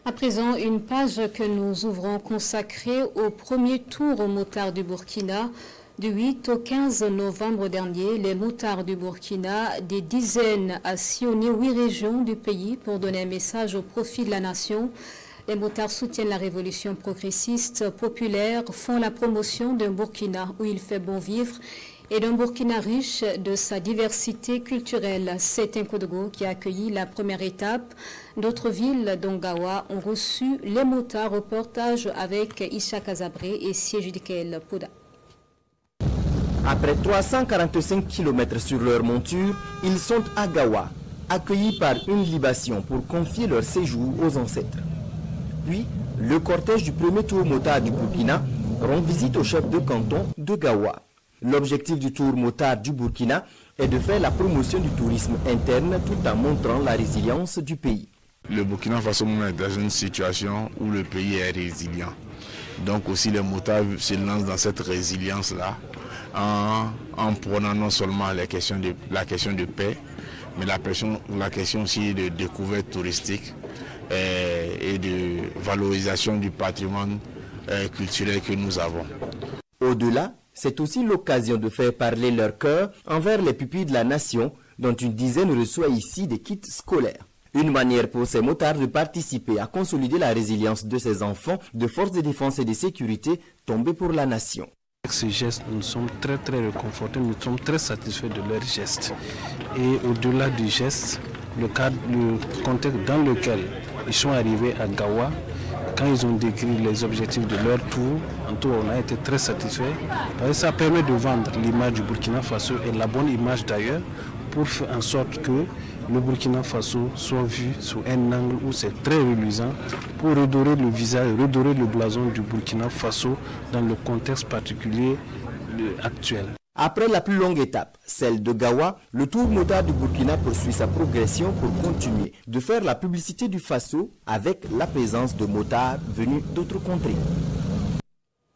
À présent, une page que nous ouvrons consacrée au premier tour aux motards du Burkina. Du 8 au 15 novembre dernier, les motards du Burkina, des dizaines, a sillonné 8 régions du pays pour donner un message au profit de la nation. Les motards soutiennent la révolution progressiste populaire, font la promotion d'un Burkina où il fait bon vivre et d'un Burkina riche de sa diversité culturelle. C'est un Kodogo qui a accueilli la première étape. D'autres villes, dont Gawa, ont reçu les motards. Reportage avec Isha Kazabré et Siège Dikel Poda. Après 345 km sur leur monture, ils sont à Gawa, accueillis par une libation pour confier leur séjour aux ancêtres. Puis, le cortège du premier tour motard du Burkina rend visite au chef de canton de Gawa. L'objectif du tour motard du Burkina est de faire la promotion du tourisme interne tout en montrant la résilience du pays. Le Burkina Faso est dans une situation où le pays est résilient. Donc aussi les motards se lancent dans cette résilience-là en prenant non seulement la question de paix, mais la question aussi de découverte touristique et de valorisation du patrimoine culturel que nous avons. Au-delà, c'est aussi l'occasion de faire parler leur cœur envers les pupilles de la nation, dont une dizaine reçoit ici des kits scolaires. Une manière pour ces motards de participer à consolider la résilience de ces enfants de forces de défense et de sécurité tombés pour la nation. Avec ces gestes, nous sommes très réconfortés, nous sommes très satisfaits de leurs gestes. Et au-delà du geste, le contexte dans lequel ils sont arrivés à Gawa, quand ils ont décrit les objectifs de leur tour, en tout, on a été très satisfaits. Ça permet de vendre l'image du Burkina Faso et la bonne image d'ailleurs, pour faire en sorte que le Burkina Faso soit vu sous un angle où c'est très reluisant, pour redorer le visage, redorer le blason du Burkina Faso dans le contexte particulier actuel. Après la plus longue étape, celle de Gawa, le tour motard du Burkina poursuit sa progression pour continuer de faire la publicité du Faso avec la présence de motards venus d'autres contrées.